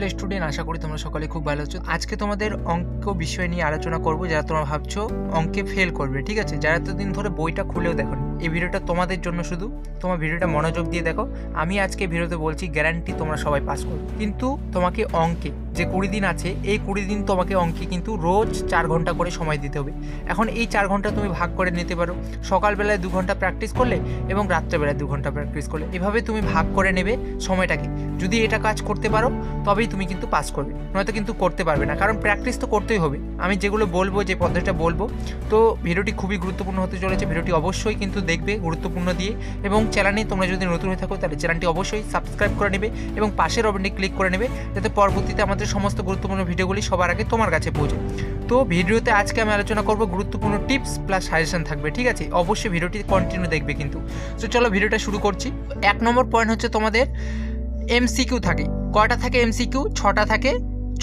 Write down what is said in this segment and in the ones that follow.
Hello student, আশা করি তোমরা সকলে খুব ভালো আছো। আজকে তোমাদের অঙ্ক বিষয় নিয়ে আলোচনা করব। যারা তোমরা ভাবছো অঙ্কে ফেল করবে, ঠিক আছে, যারা এতদিন ধরে বইটা খুলেও দেখোনি, এই ভিডিওটা তোমাদের জন্য। শুধু তোমার ভিডিওটা মনোযোগ দিয়ে দেখো। আমি আজকে ভিডিওতে বলছি গ্যারান্টি তোমরা সবাই পাস করবে, কিন্তু তোমাকে অঙ্কে যে 20 দিন আছে, এই 20 দিন তোমাকে অঙ্কে কিন্তু রোজ 4 ঘন্টা করে সময় দিতে হবে। এখন এই 4 ঘন্টা তুমি ভাগ করে নিতে পারো। সকালবেলায় 2 ঘন্টা প্র্যাকটিস করলে এবং রাত্রেবেলায় 2 ঘন্টা প্র্যাকটিস করলে, এভাবে তুমি ভাগ করে নেবে সময়টাকে। যদি এটা কাজ করতে পারো তবেই তুমি কিন্তু পাস করবে, নয়তো কিন্তু করতে পারবে না, কারণ প্র্যাকটিস তো করতেই হবে। আমি যেগুলো বলবো, যে পদ্ধতিটা বলবো, তো ভিডিওটি খুবই গুরুত্বপূর্ণ হতে চলেছে। ভিডিওটি অবশ্যই কিন্তু দেখবে গুরুত্বপূর্ণ দিয়ে, এবং চ্যানেলে তোমরা যদি নতুন হয়ে থাকো তাহলে চ্যানেলটি অবশ্যই সাবস্ক্রাইব করে নেবে এবং পাশের অবনটি ক্লিক করে নেবে, যাতে পরবর্তীতে আমাদের সমস্ত গুরুত্বপূর্ণ ভিডিওগুলি সবার আগে তোমার কাছে পৌঁছে। তো ভিডিওতে আজকে আমি আলোচনা করব গুরুত্বপূর্ণ টিপস প্লাস সাজেশন থাকবে, ঠিক আছে। অবশ্যই ভিডিওটি কন্টিনিউ দেখবে কিন্তু। তো চলো ভিডিওটা শুরু করছি। 1 নম্বর পয়েন্ট হচ্ছে তোমাদের এমসিকিউ থাকে। কয়টা থাকে এমসিকিউ? 6টা থাকে।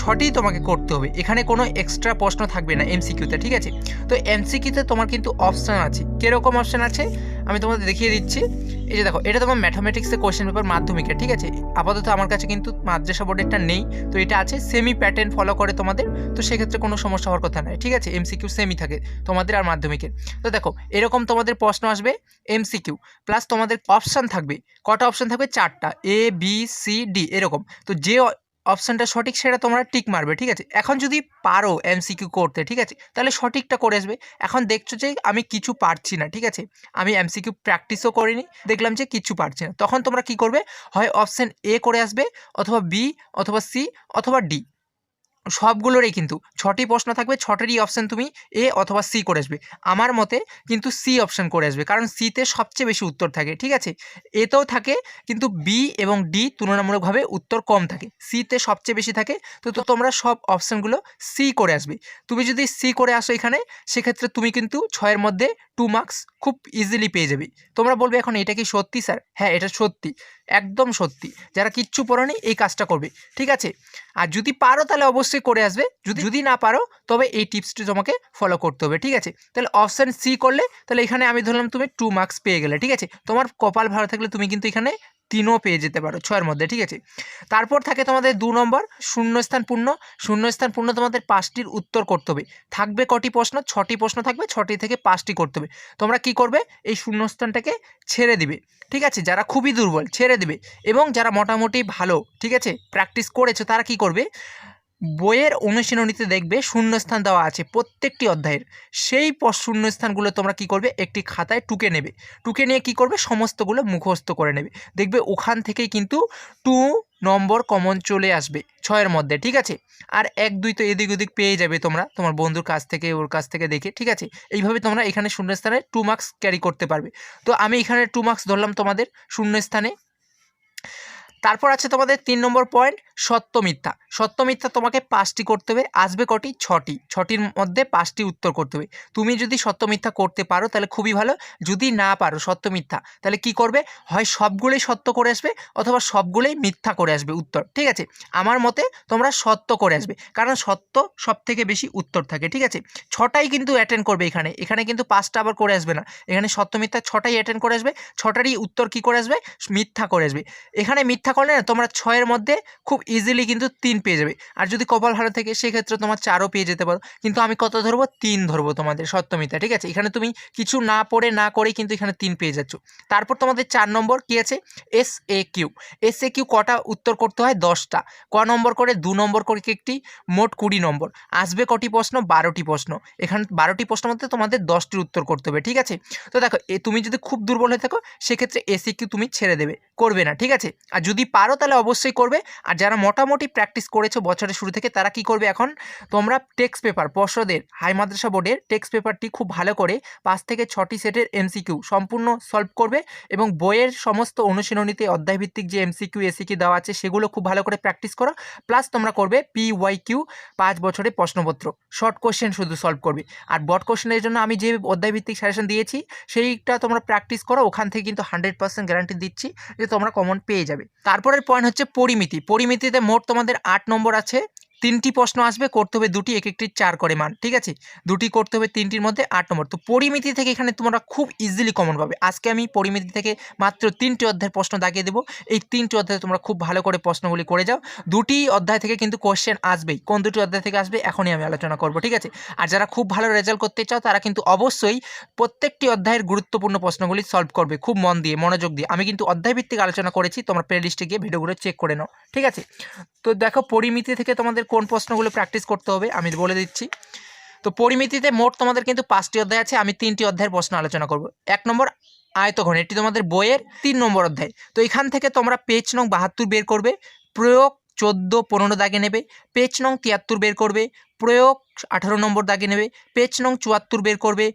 6টি তোমাকে করতে হবে, এখানে কোনো এক্সট্রা প্রশ্ন থাকবে না এমসিকিউতে, ঠিক আছে। তো এমসিকিউতে তোমার কিন্তু অপশান আছে। কীরকম অপশান আছে আমি তোমাদের দেখিয়ে দিচ্ছি। এই যে দেখো, এটা তোমার ম্যাথামেটিক্সের কোয়েশ্চেন পেপার মাধ্যমিকের, ঠিক আছে। আপাতত আমার কাছে কিন্তু মাদ্রাসা বোর্ডেরটা নেই, তো এটা আছে। সেমি প্যাটার্ন ফলো করে তোমাদের, তো সেক্ষেত্রে কোনো সমস্যা হওয়ার কথা নয়, ঠিক আছে। এমসিকিউ সেমি থাকে তোমাদের আর মাধ্যমিকের। তো দেখো, এরকম তোমাদের প্রশ্ন আসবে এমসিকিউ, প্লাস তোমাদের অপশান থাকবে। কটা অপশান থাকবে? 4টা, এ বি সি ডি এরকম। তো যে অপশানটা সঠিক সেটা তোমরা টিক মারবে, ঠিক আছে। এখন যদি পারো এমসিকিউ করতে, ঠিক আছে, তাহলে সঠিকটা করে আসবে। এখন দেখছো যে আমি কিছু পারছি না, ঠিক আছে, আমি এমসিকিউ প্র্যাকটিসও করিনি, দেখলাম যে কিছু পারছি না, তখন তোমরা কি করবে? হয় অপশান এ করে আসবে, অথবা বি, অথবা সি, অথবা ডি। সবগুলোরই কিন্তু 6টি প্রশ্ন থাকবে, 6টেরই অপশান তুমি এ অথবা সি করে আসবে। আমার মতে কিন্তু সি অপশান করে আসবে, কারণ সিতে সবচেয়ে বেশি উত্তর থাকে, ঠিক আছে। এতেও থাকে, কিন্তু বি এবং ডি তুলনামূলকভাবে উত্তর কম থাকে, সিতে সবচেয়ে বেশি থাকে। তো তোমরা সব অপশানগুলো সি করে আসবে। তুমি যদি সি করে আসো এখানে, সেক্ষেত্রে তুমি কিন্তু 6-এর মধ্যে 2 মার্কস খুব ইজিলি পেয়ে যাবে। তোমরা বলবে এখন এটা কি সত্যি স্যার? হ্যাঁ, এটা সত্যি, একদম সত্যি। যারা কিচ্ছু পড়োনি এই কাজটা করবে, ঠিক আছে। আর যদি পারো তাহলে অবশ্যই করে আসবে, যদি না পারো তবে এই টিপসটি তোমাকে ফলো করতে হবে, ঠিক আছে। তাহলে অপশান সি করলে, তাহলে এখানে আমি ধরলাম তুমি 2 মার্কস পেয়ে গেলে, ঠিক আছে। তোমার কপাল ভালো থাকলে তুমি কিন্তু এখানে 3ও পেয়ে যেতে পারো 6-এর মধ্যে, ঠিক আছে। তারপর থাকে তোমাদের 2 নম্বর শূন্যস্থান পূর্ণ। শূন্যস্থান পূর্ণ তোমাদের 5টির উত্তর করতে হবে। থাকবে কটি প্রশ্ন? 6টি প্রশ্ন থাকবে, 6টি থেকে 5টি করতে হবে। তোমরা কি করবে? এই শূন্যস্থানটাকে ছেড়ে দিবে, ঠিক আছে। যারা খুবই দুর্বল ছেড়ে দিবে, এবং যারা মোটামুটি ভালো, ঠিক আছে, প্র্যাকটিস করেছো, তারা কি করবে? বইয়ের অনুশীলনীতে দেখবে শূন্যস্থান দেওয়া আছে প্রত্যেকটি অধ্যায়ের। সেই শূন্যস্থানগুলো তোমরা কি করবে? একটি খাতায় টুকে নেবে। টুকে নিয়ে কি করবে? সমস্তগুলো মুখস্থ করে নেবে। দেখবে ওখান থেকেই কিন্তু 2 নম্বর কমন চলে আসবে 6-এর মধ্যে, ঠিক আছে। আর 1, 2 তো এদিক ওদিক পেয়ে যাবে তোমরা তোমার বন্ধুর কাছ থেকে, ওর কাছ থেকে দেখে, ঠিক আছে। এইভাবে তোমরা এখানে শূন্যস্থানে 2 মার্কস ক্যারি করতে পারবে। তো আমি এখানে 2 মার্কস ধরলাম তোমাদের শূন্যস্থানে। তারপর আছে তোমাদের 3 নম্বর পয়েন্ট, সত্য মিথ্যা। সত্য মিথ্যা তোমাকে 5টি করতে হবে। আসবে কটি? 6টি। 6টির মধ্যে 5টি উত্তর করতে হবে। তুমি যদি সত্য মিথ্যা করতে পারো তাহলে খুবই ভালো। যদি না পারো সত্য মিথ্যা, তাহলে কি করবে? হয় সবগুলোই সত্য করে আসবে, অথবা সবগুলোই মিথ্যা করে আসবে উত্তর, ঠিক আছে। আমার মতে তোমরা সত্য করে আসবে, কারণ সত্য সবথেকে বেশি উত্তর থাকে, ঠিক আছে। 6টাই কিন্তু অ্যাটেন্ড করবে এখানে। এখানে কিন্তু 5টা আবার করে আসবে না। এখানে সত্য মিথ্যা 6টাই অ্যাটেন্ড করে আসবে। 6টারই উত্তর কি করে আসবে? মিথ্যা করে আসবে। এখানে মিথ্যা করলে না তোমরা 6-এর মধ্যে খুব ইজিলি কিন্তু 3 পেয়ে যাবে। আর যদি কপাল ভালো থাকে সেক্ষেত্রে তোমার 4ও পেয়ে যেতে পারো। কিন্তু আমি কত ধরবো? 3 ধরবো তোমাদের সত্য মিথ্যা, ঠিক আছে। এখানে তুমি কিছু না পড়ে না করেই কিন্তু এখানে 3 পেয়ে যাচ্ছ। তারপর তোমাদের 4 নম্বর কি আছে? এসএকিউ। এসএকিউ কটা উত্তর করতে হয়? 10টা। ক নম্বর করে? 2 নম্বর করে একটি, মোট 20 নম্বর। আসবে কটি প্রশ্ন? 12টি প্রশ্ন। এখানে 12টি প্রশ্নের মধ্যে তোমাদের 10টির উত্তর করতে হবে, ঠিক আছে। তো দেখো, তুমি যদি খুব দুর্বল হয়ে থাকো সেক্ষেত্রে এসএকিউ তুমি ছেড়ে দেবে, করবে না, ঠিক আছে। আর যদি পারো তাহলে অবশ্যই করবে। আর যারা মোটামুটি প্র্যাকটিস করেছো বছরের শুরু থেকে, তারা কি করবে? এখন তোমরা টেক্সট পেপার, পর্ষদের হাই মাদ্রাসা বোর্ডের টেক্সট পেপারটি খুব ভালো করে 5 থেকে 6টি সেটের এমসিকিউ সম্পূর্ণ সলভ করবে, এবং বইয়ের সমস্ত অনুশীলনীতে অধ্যায়ভিত্তিক যে এমসিকিউ এসিকিউ দেওয়া আছে সেগুলো খুব ভালো করে প্র্যাকটিস করো। প্লাস তোমরা করবে PYQ 5 বছরের প্রশ্নপত্র, শর্ট কোশ্চেন শুধু সলভ করবে। আর বড় কোশ্চেনের জন্য আমি যে অধ্যায়ভিত্তিক সাজেশন দিয়েছি সেইটা তোমরা প্র্যাকটিস করো। ওখান থেকে কিন্তু 100% গ্যারান্টি দিচ্ছি যে তোমরা কমন পেয়ে যাবে। তারপরের পয়েন্ট হচ্ছে পরিমিতি। পরিমিতিতে মোট তোমাদের 8 নম্বর আছে। 3টি প্রশ্ন আসবে, করতে হবে 2টি, এক একটির 4 করে মান, ঠিক আছে? 2টি করতে হবে, 3টির মধ্যে 8 নম্বর। তো পরিমিতি থেকে এখানে তোমরা খুব ইজিলি কমন পাবে। আজকে আমি পরিমিতি থেকে মাত্র 3টি অধ্যায়ের প্রশ্ন দাগিয়ে দেবো। এই 3টি অধ্যায়ে তোমরা খুব ভালো করে প্রশ্নগুলি করে যাও। 2টি অধ্যায় থেকে কিন্তু কোশ্চেন আসবেই। কোন 2টি অধ্যায় থেকে আসবে এখনই আমি আলোচনা করব, ঠিক আছে? আর যারা খুব ভালো রেজাল্ট করতে চাও তারা কিন্তু অবশ্যই প্রত্যেকটি অধ্যায়ের গুরুত্বপূর্ণ প্রশ্নগুলি সলভ করবে খুব মন দিয়ে, মনোযোগ দিয়ে। আমি কিন্তু অধ্যায় ভিত্তিক আলোচনা করেছি, তোমরা প্লে লিস্টে গিয়ে ভিডিওগুলো চেক করে নাও, ঠিক আছে? তো দেখো পরিমিতি থেকে তোমাদের কোন প্রশ্নগুলো প্র্যাকটিস করতে হবে আমি বলে দিচ্ছি। তো পরিমিতিতে মোট তোমাদের কিন্তু 5টি অধ্যায় আছে, আমি 3টি অধ্যায়ের প্রশ্ন আলোচনা করব। 1 নম্বর আয়তঘন, এটি তোমাদের বইয়ের 3 নম্বর অধ্যায়। তো এখান থেকে তোমরা পেজ নং 72 বের করবে, প্রয়োগ 14-15 দাগে নেবে, পেজ নং 73 বের করবে, প্রয়োগ 18 নম্বর দাগে নেবে, পেজ নং 74 বের করবে,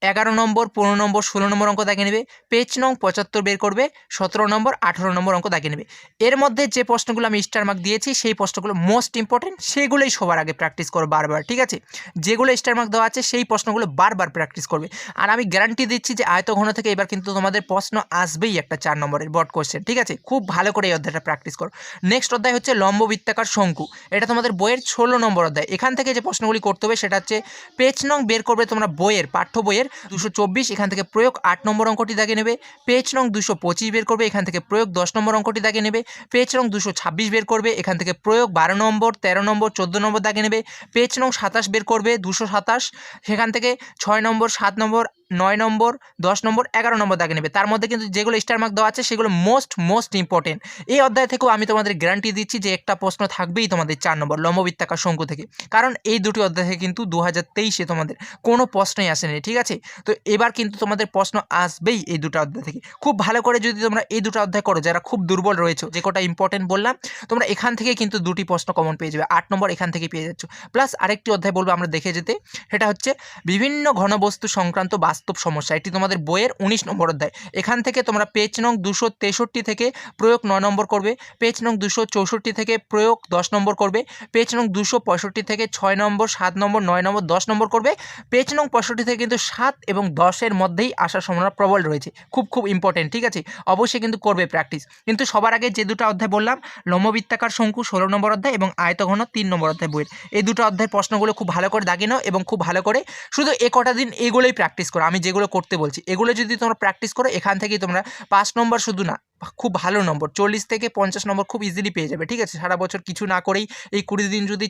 11 নম্বর, 15 নম্বর, 16 নম্বর অঙ্ক দাগে নেবে, পেজ নং 75 বের করবে, 17 নম্বর, 18 নম্বর অঙ্ক দাগে নেবে। এর মধ্যে যে প্রশ্নগুলো আমি স্টার মার্ক দিয়েছি সেই প্রশ্নগুলো মোস্ট ইম্পর্টেন্ট, সেগুলোই সবার আগে প্র্যাকটিস করো বারবার, ঠিক আছে? যেগুলো স্টার মার্ক দেওয়া আছে সেই প্রশ্নগুলো বারবার প্র্যাকটিস করবে। আর আমি গ্যারান্টি দিচ্ছি যে আয়তঘন থেকে এবার কিন্তু তোমাদের প্রশ্ন আসবেই একটা 4 নম্বরের বড় কোশ্চেন, ঠিক আছে? খুব ভালো করে এই অধ্যায়টা প্র্যাকটিস করো। নেক্সট অধ্যায় হচ্ছে লম্ব বৃত্তাকার শঙ্কু, এটা তোমাদের বইয়ের 16 নম্বর অধ্যায়। এখান থেকে যে প্রশ্নগুলি করতে হবে সেটা হচ্ছে পেজ নং বের করবে তোমরা বইয়ের, পাঠ্য বইয়ের 224, এখান থেকে প্রয়োগ 8 নম্বর অঙ্কটি দাগে নেবে, পেজ নং 225 বের করবে, এখান থেকে প্রয়োগ 10 নম্বর অঙ্কটি দাগে নেবে, পেজ নং 226 বের করবে, এখান থেকে প্রয়োগ 12 নম্বর, 13 নম্বর, 14 নম্বর দাগে নেবে, পেজ নং 27 বের করবে 227, সেখান থেকে 6 নম্বর, 7 নম্বর, 9 নম্বর, 10 নম্বর, 11 নম্বর দাগে নেবে। তার মধ্যে কিন্তু যেগুলো স্টার মার্ক দেওয়া আছে সেগুলো মোস্ট ইম্পর্টেন্ট। এই অধ্যায় থেকেও আমি তোমাদের গ্যারান্টি দিচ্ছি যে একটা প্রশ্ন থাকবেই তোমাদের 4 নম্বর লম্ববৃত্তাকার শঙ্কু থেকে, কারণ এই দুটি অধ্যায় থেকে কিন্তু 2023-এ তোমাদের কোনো প্রশ্নই আসেনি, ঠিক আছে? তো এবার কিন্তু তোমাদের প্রশ্ন আসবেই এই দুটো অধ্যায় থেকে। খুব ভালো করে যদি তোমরা এই দুটো অধ্যায় করো, যারা খুব দুর্বল রয়েছে, যে কটা ইম্পর্টেন্ট বললাম, তোমরা এখান থেকে কিন্তু 2টি প্রশ্ন কমন পেয়ে যাবে, 8 নম্বর এখান থেকে পেয়ে যাচ্ছ। প্লাস আরেকটি অধ্যায় বলবো আমরা দেখে যেতে, সেটা হচ্ছে বিভিন্ন ঘনবস্তু সংক্রান্ত বাস্তব সমস্যা, এটি তোমাদের বইয়ের 19 নম্বর অধ্যায়। এখান থেকে তোমরা পেজ নং 263 থেকে প্রয়োগ 9 নম্বর করবে, পেজ নং 264 থেকে প্রয়োগ 10 নম্বর করবে, পেজ নং 265 থেকে 6 নম্বর, 7 নম্বর, 9 নম্বর, 10 নম্বর করবে। পেজ নং 65 থেকে কিন্তু 7 এবং 10-এর মধ্যেই আসার সম্ভাবনা প্রবল রয়েছে, খুব ইম্পর্টেন্ট, ঠিক আছে? অবশ্যই কিন্তু করবে প্র্যাকটিস। কিন্তু সবার আগে যে দুটো অধ্যায় বললাম, লম্ববৃত্তাকার শঙ্কু 16 নম্বর অধ্যায় এবং আয়তঘন 3 নম্বর অধ্যায় বইয়ের, এই দুটো অধ্যায়ের প্রশ্নগুলো খুব ভালো করে দাগিয়ে নাও এবং খুব ভালো করে শুধু কটা দিন এগুলোই প্র্যাকটিস করো। আমি যেগুলো করতে বলছি এগুলো যদি তোমরা প্র্যাকটিস করো, এখান থেকেই তোমরা 5 নম্বর শুধু না, খুব ভালো নম্বর 40 থেকে 50 নম্বর খুব ইজিলি পেয়ে যাবে, ঠিক আছে? সারা বছর কিছু না করেই এই 20 দিন যদি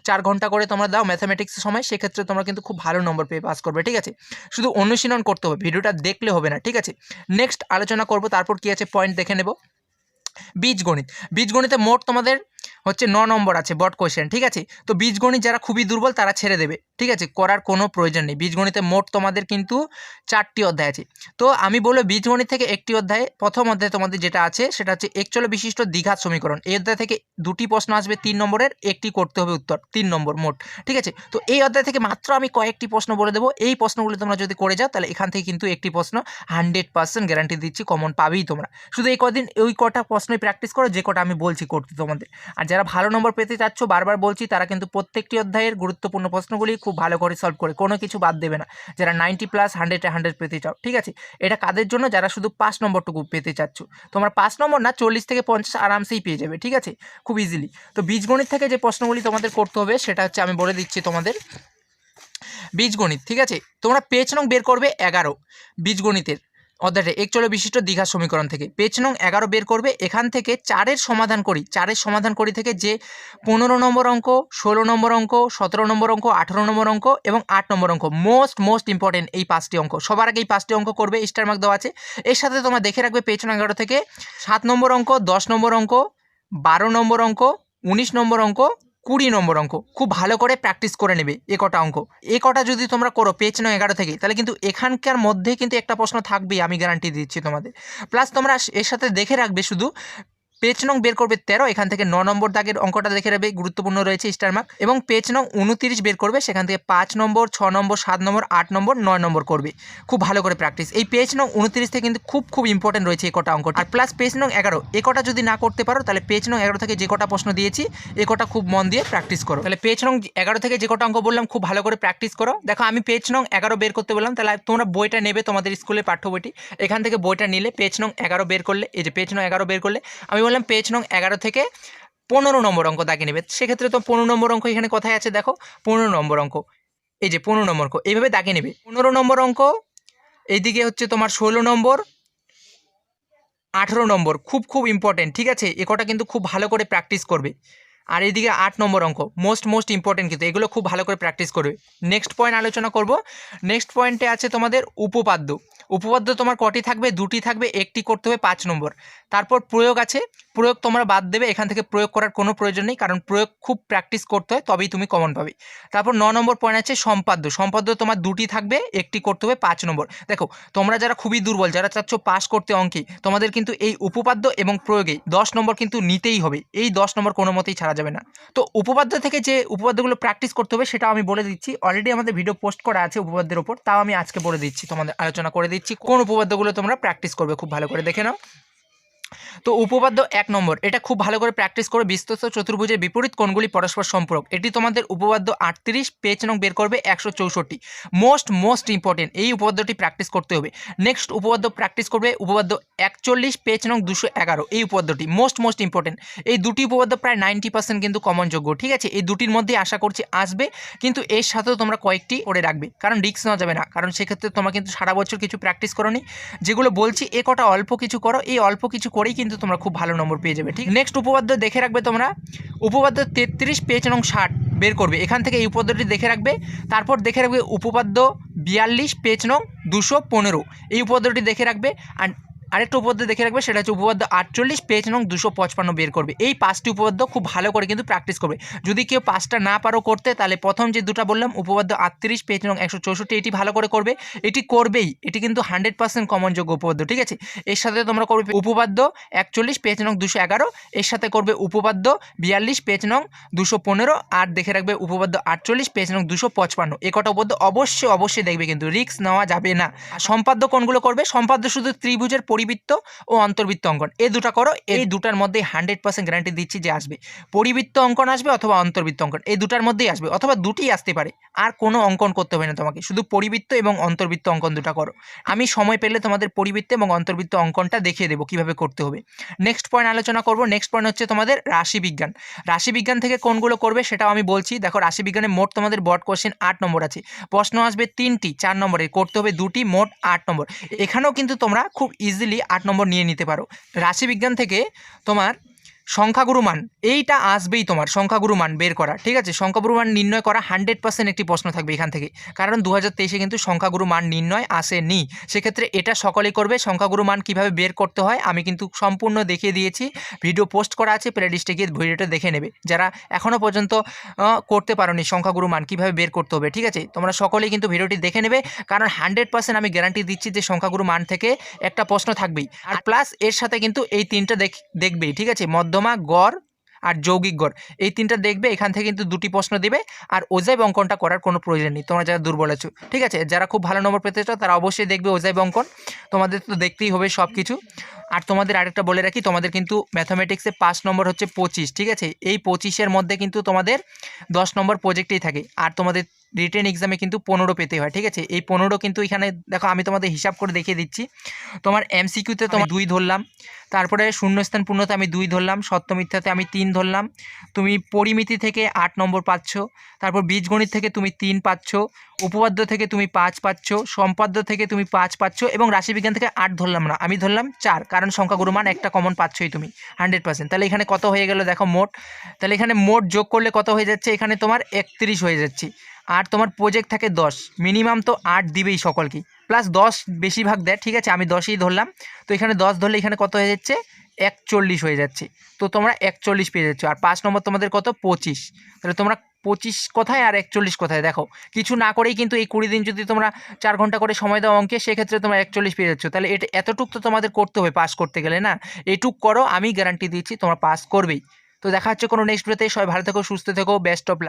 4 ঘন্টা করে তোমরা দাও ম্যাথামেটিক্সের সময়, সেক্ষেত্রে তোমরা কিন্তু খুব ভালো নম্বর পেয়ে পাস করবে, ঠিক আছে? শুধু অনুশীলন করতে হবে, ভিডিওটা দেখলে হবে না, ঠিক আছে? নেক্সট আলোচনা করব, তারপর কি আছে পয়েন্ট দেখে নেব। বীজগণিত, বীজগণিতে মোট তোমাদের হচ্ছে 9 নম্বর আছে বড় কোশ্চেন, ঠিক আছে? তো বীজগণিত যারা খুবই দুর্বল তারা ছেড়ে দেবে, ঠিক আছে? করার কোনো প্রয়োজন নেই। বীজগণিতে মোট তোমাদের কিন্তু 4টি অধ্যায় আছে। তো আমি বলবো বীজগণিত থেকে একটি অধ্যায়, প্রথম অধ্যায় তোমাদের যেটা আছে সেটা হচ্ছে একচল বিশিষ্ট দ্বিঘাত সমীকরণ। এই অধ্যায় থেকে 2টি প্রশ্ন আসবে 3 নম্বরের, একটি করতে হবে উত্তর, 3 নম্বর মোট, ঠিক আছে? তো এই অধ্যায় থেকে মাত্র আমি কয়েকটি প্রশ্ন বলে দেবো, এই প্রশ্নগুলো তোমরা যদি করে যাও তাহলে এখান থেকে কিন্তু একটি প্রশ্ন 100% গ্যারান্টি দিচ্ছি কমন পাবেই তোমরা। শুধু এই কদিন ওই কটা প্রশ্নই প্র্যাকটিস করো যে কটা আমি বলছি করতে তোমাদের। আর যারা ভালো নম্বর পেতে চাচ্ছ, বারবার বলছি, তারা কিন্তু প্রত্যেকটি অধ্যায়ের গুরুত্বপূর্ণ প্রশ্নগুলি খুব ভালো করে সলভ করে, কোনো কিছু বাদ দেবে না। যারা 90+ 100-এ 100 পেতে চাও, ঠিক আছে? এটা কাদের জন্য? যারা শুধু 5 নম্বরটুকু পেতে চাচ্ছ। তোমরা 5 নম্বর না 40 থেকে 50 আরামসেই পেয়ে যাবে, ঠিক আছে? খুব ইজিলি। তো বীজগণিত থেকে যে প্রশ্নগুলি তোমাদের করতে হবে সেটা হচ্ছে আমি বলে দিচ্ছি তোমাদের। বীজগণিত, ঠিক আছে? তোমরা পেজ নং বের করবে 11 বীজগণিতের অধ্যায়টা, একচল বিশিষ্ট দ্বিঘাত সমীকরণ থেকে পেজ নং 11 বের করবে। এখান থেকে 4-এর সমাধান করি থেকে যে 15 নম্বর অঙ্ক, 16 নম্বর অঙ্ক, 17 নম্বর অঙ্ক, 18 নম্বর অঙ্ক এবং 8 নম্বর অঙ্ক, মোস্ট ইম্পর্টেন্ট এই 5টি অঙ্ক। সবার আগে এই 5টি অঙ্ক করবে, স্টার মার্ক দেওয়া আছে। এর সাথে তোমরা দেখে রাখবে পেজ নং 11 থেকে 7 নম্বর অঙ্ক, 10 নম্বর অঙ্ক, 12 নম্বর অঙ্ক, 19 নম্বর অঙ্ক, 20 নম্বর অঙ্ক খুব ভালো করে প্র্যাকটিস করে নেবে। এ কটা অঙ্ক, এ কটা যদি তোমরা করো পেজ নং 11 থেকে, তাহলে কিন্তু এখানকার মধ্যে কিন্তু একটা প্রশ্ন থাকবেই, আমি গ্যারান্টি দিচ্ছি তোমাদের। প্লাস তোমরা এর সাথে দেখে রাখবে শুধু পেজ নং বের করবে 13, এখান থেকে 9 নম্বর দাগের অঙ্কটা দেখে রাখবে, গুরুত্বপূর্ণ রয়েছে স্টার মার্ক। এবং পেজ নং 29 বের করবে, সেখান থেকে 5 নম্বর, 6 নম্বর, 7 নম্বর, 8 নম্বর, 9 নম্বর করবে। খুব ভালো করে প্র্যাকটিস। এই পেজ নং 29 থেকে কিন্তু খুব ইম্পর্টেন্ট রয়েছে এই কটা অঙ্ক। আর প্লাস পেজ নং 11, এ কটা যদি না করতে পারো তাহলে পেজ নং 11 থেকে যে কটা প্রশ্ন দিয়েছি এ কটা খুব মন দিয়ে প্র্যাকটিস করো। তাহলে পেজ নং 11 থেকে যে কটা অঙ্ক বললাম খুব ভালো করে প্র্যাকটিস করো। দেখো আমি পেজ নং 11 বের করতে বললাম, তাহলে তোমরা বইটা নেবে, তোমাদের স্কুলের পাঠ্য বইটি, এখান থেকে বইটা নিলে পেজ নং 11 বের করলে, এই যে পেজ নং 11 বের করলে, আমি বললাম পেজ নং 11 থেকে 15 নম্বর অঙ্ক দাগে নেবে। সেক্ষেত্রে তো 15 নম্বর অঙ্ক এখানে কোথায় আছে দেখো, 15 নম্বর অঙ্ক, এই যে 15 নম্বর অঙ্ক এইভাবে দাগে নেবে। 15 নম্বর অঙ্ক, এইদিকে হচ্ছে তোমার 16 নম্বর, 18 নম্বর, খুব খুব ইম্পর্টেন্ট, ঠিক আছে? এ কটা কিন্তু খুব ভালো করে প্র্যাকটিস করবে। আর এইদিকে 8 নম্বর অঙ্ক মোস্ট ইম্পর্টেন্ট, কিন্তু এগুলো খুব ভালো করে প্র্যাকটিস করবে। নেক্সট পয়েন্ট আলোচনা করব। নেক্সট পয়েন্টে আছে তোমাদের উপপাদ্য। উপপাদ্য তোমার কটি থাকবে? দুটি থাকবে, একটি করতে হবে 5 নম্বর। তারপর প্রয়োগ আছে, প্রয়োগ তোমরা বাদ দেবে, এখান থেকে প্রয়োগ করার কোনো প্রয়োজন নেই, কারণ প্রয়োগ খুব প্র্যাকটিস করতে হয় তবেই তুমি কমন পাবে। তারপর 9 নম্বর পয়েন্ট আছে সম্পাদ্য। সম্পাদ্য তোমার দুটি থাকবে, একটি করতে হবে 5 নম্বর। দেখো তোমরা যারা খুবই দুর্বল, যারা চাচ্ছ পাস করতে অঙ্কে, তোমাদের কিন্তু এই উপপাদ্য এবং প্রয়োগে 10 নম্বর কিন্তু নিতেই হবে। এই 10 নম্বর কোনো মতেই ছাড়া যাবে না। তো উপপাদ্য থেকে যে উপপাদ্যগুলো প্র্যাকটিস করতে হবে সেটাও আমি বলে দিচ্ছি। অলরেডি আমাদের ভিডিও পোস্ট করা আছে উপপাদ্যের ওপর, তাও আমি আজকে বলে দিচ্ছি, তোমাদের আলোচনা করে দিচ্ছি কোন উপপাদ্যগুলো তোমরা প্র্যাকটিস করবে। খুব ভালো করে দেখে নাও। তো উপপাদ্য 1 নম্বর, এটা খুব ভালো করে প্র্যাকটিস করে, বিস্তৃত চতুর্ভুজের বিপরীত কোণগুলি পরস্পর সম্পূরক। এটি তোমাদের উপপাদ্য 38, পেজ নং বের করবে 164। মোস্ট ইম্পর্টেন্ট, এই উপপাদ্যটি প্র্যাকটিস করতে হবে। নেক্সট উপপাদ্য প্র্যাকটিস করবে উপপাদ্য 41, পেজ নং 211। এই উপপাদ্যটি মোস্ট ইম্পর্টেন্ট। এই দুটি উপপাদ্য প্রায় 90% কিন্তু কমনযোগ্য, ঠিক আছে? এই দুটির মধ্যেই আশা করছি আসবে, কিন্তু এর সাথেও তোমরা কয়েকটি করে রাখবে, কারণ রিস্ক নেওয়া যাবে না, কারণ সেক্ষেত্রে তোমরা কিন্তু সারা বছর কিছু প্র্যাকটিস করোনি। যেগুলো বলছি এ কটা অল্প কিছু করো, এই অল্প কিছু করেই কিন্তু তোমরা খুব ভালো নম্বর পেয়ে যাবে, ঠিক? নেক্সট উপপাদ্য দেখে রাখবে তোমরা, উপপাদ্য 33, পেজ নং 60 বের করবে। এখান থেকে এই উপপাদ্যটি দেখে রাখবে। তারপর দেখে রাখবে উপপাদ্য 42, পেজ নং 215। এই উপপাদ্যটি দেখে রাখবে। আর আরেকটা উপপাদ্য দেখে রাখবে, সেটা হচ্ছে উপপাদ্য 48, পেজ নং 255 বের করবে। এই 5টি উপপাদ্য খুব ভালো করে কিন্তু প্র্যাকটিস করবে। যদি কেউ 5টা না পারো করতে, তাহলে প্রথম যে দুটো বললাম উপপাদ্য 38, পেজ নং 164, এটি ভালো করে করবে। এটি করবেই, এটি কিন্তু 100% কমনযোগ্য উপপাদ্য, ঠিক আছে? এর সাথে তোমরা করবে উপপাদ্য 41, পেজ নং 211, এর সাথে করবে উপপাদ্য 42, পেজ নং 215, আর দেখে রাখবে উপপাদ্য 48, পেজ নং 255। এ কটা উপপাদ্য অবশ্যই দেখবে, কিন্তু রিস্ক নেওয়া যাবে না। সম্পাদ্য কোনগুলো করবে? সম্পাদ্য শুধু ত্রিভুজের পরিবৃত্ত ও অন্তর্বৃত্ত অঙ্কন, এই দুটা করো। এই দুটার মধ্যে 100% গ্যারান্টি দিচ্ছি যে আসবে। পরিবৃত্ত অঙ্কন আসবে অথবা অন্তর্বৃত্ত অঙ্কন, এই দুটার মধ্যেই আসবে, অথবা দুটিই আসতে পারে। আর কোনো অঙ্কন করতে হবে না তোমাকে, শুধু পরিবৃত্ত এবং অন্তর্বৃত্ত অঙ্কন দুটা করো। আমি সময় পেলে তোমাদের পরিবৃত্ত এবং অন্তর্বৃত্ত অঙ্কনটা দেখিয়ে দেবো কীভাবে করতে হবে। নেক্সট পয়েন্ট আলোচনা করবো। নেক্সট পয়েন্ট হচ্ছে তোমাদের রাশিবিজ্ঞান। রাশিবিজ্ঞান থেকে কোনগুলো করবে সেটাও আমি বলছি। দেখো রাশিবিজ্ঞানে মোট তোমাদের বড় কোশ্চেন 8 নম্বর আছে, প্রশ্ন আসবে 3টি, 4 নম্বরে করতে হবে 2টি, মোট 8 নম্বর। এখানেও কিন্তু তোমরা খুব ইজিলি 8 নম্বর নিয়ে নিতে পারো। রাশিবিজ্ঞান থেকে তোমার সংখ্যাগুরু মান, এইটা আসবেই তোমার, সংখ্যাগুরু মান বের করা, ঠিক আছে? সংখ্যাগুরু মান নির্ণয় করা 100% একটি প্রশ্ন থাকবে এখান থেকে, কারণ 2023-এ কিন্তু সংখ্যাগুরু মান নির্ণয় আসেনি। সেক্ষেত্রে এটা সকলেই করবে। সংখ্যাগুরু মান কীভাবে বের করতে হয় আমি কিন্তু সম্পূর্ণ দেখিয়ে দিয়েছি, ভিডিও পোস্ট করা আছে, প্লেলিস্টে গিয়ে ভিডিওটা দেখে নেবে যারা এখনও পর্যন্ত করতে পারোনি সংখ্যাগুরু মান কীভাবে বের করতে হবে, ঠিক আছে? তোমরা সকলেই কিন্তু ভিডিওটি দেখে নেবে, কারণ 100% আমি গ্যারান্টি দিচ্ছি যে সংখ্যাগুরু মান থেকে একটা প্রশ্ন থাকবেই। আর প্লাস এর সাথে কিন্তু এই 3টা দেখবেই, ঠিক আছে? মধ্যমা, গড় আর যৌগিক গড়, এই 3টা দেখবে। এখান থেকে কিন্তু 2টি প্রশ্ন দেবে, আর ওজাইব অঙ্কনটা করার কোনো প্রয়োজন নেই তোমরা যারা দুর্বল আছো, ঠিক আছে? যারা খুব ভালো নম্বর পেতে চাও তারা অবশ্যই দেখবে ওজাইব অঙ্কন, তোমাদের তো দেখতেই হবে সব কিছু। আর তোমাদের আরেকটা বলে রাখি, তোমাদের কিন্তু ম্যাথামেটিক্সে 5 নম্বর হচ্ছে 25, ঠিক আছে? এই 25-এর মধ্যে কিন্তু তোমাদের 10 নম্বর প্রজেক্টেই থাকে, আর তোমাদের রিটেন এক্সামে কিন্তু 15 পেতে হয়, ঠিক আছে? এই 15 কিন্তু এখানে দেখো আমি তোমাদের হিসাব করে দেখিয়ে দিচ্ছি। তোমার এমসিকিউতে তোমার 2 ধরলাম, তারপরে শূন্যস্থান পূর্ণতে আমি 2 ধরলাম, সত্য মিথ্যাতে আমি 3 ধরলাম, তুমি পরিমিতি থেকে 8 নম্বর পাচ্ছ, তারপর বীজগণিত থেকে তুমি 3 পাচ্ছ, উপপাদ্য থেকে তুমি 5 পাচ্ছ, সম্পাদ্য থেকে তুমি 5 পাচ্ছ, এবং রাশিবিজ্ঞান থেকে 8 ধরলাম না, আমি ধরলাম 4, কারণ সংখ্যাগুরু মান একটা কমন পাচ্ছই তুমি 100%। তাহলে এখানে কত হয়ে গেল দেখো মোট, তাহলে এখানে মোট যোগ করলে কত হয়ে যাচ্ছে? এখানে তোমার 31 হয়ে যাচ্ছে। আর তোমার প্রজেক্ট থাকে 10, মিনিমাম তো 8 দিবেই সকলকে, প্লাস 10 বেশিরভাগ দেয়, ঠিক আছে? আমি 10ই ধরলাম, তো এখানে 10 ধরলে এখানে কত হয়ে যাচ্ছে? 41 হয়ে যাচ্ছে। তো তোমরা 41 পেয়ে যাচ্ছ। আর 5 নম্বর তোমাদের কত? 25। তাহলে তোমরা 25 কোথায় আর 41 কোথায়? দেখো কিছু না করেই কিন্তু এই 20 দিন যদি তোমরা 4 ঘন্টা করে সময় দাও অঙ্কে, সেক্ষেত্রে তোমরা 41 পেয়ে যাচ্ছ। তাহলে এটা এতটুক তো তোমাদের করতে হবে পাস করতে গেলে, না? এইটুক করো, আমি গ্যারান্টি দিচ্ছি তোমরা পাস করবেই। তো দেখা হচ্ছে কোনো নেক্সট ভিডিওতে। সবাই ভালো থেকো, সুস্থ থেকো, বেস্ট অফ লাক।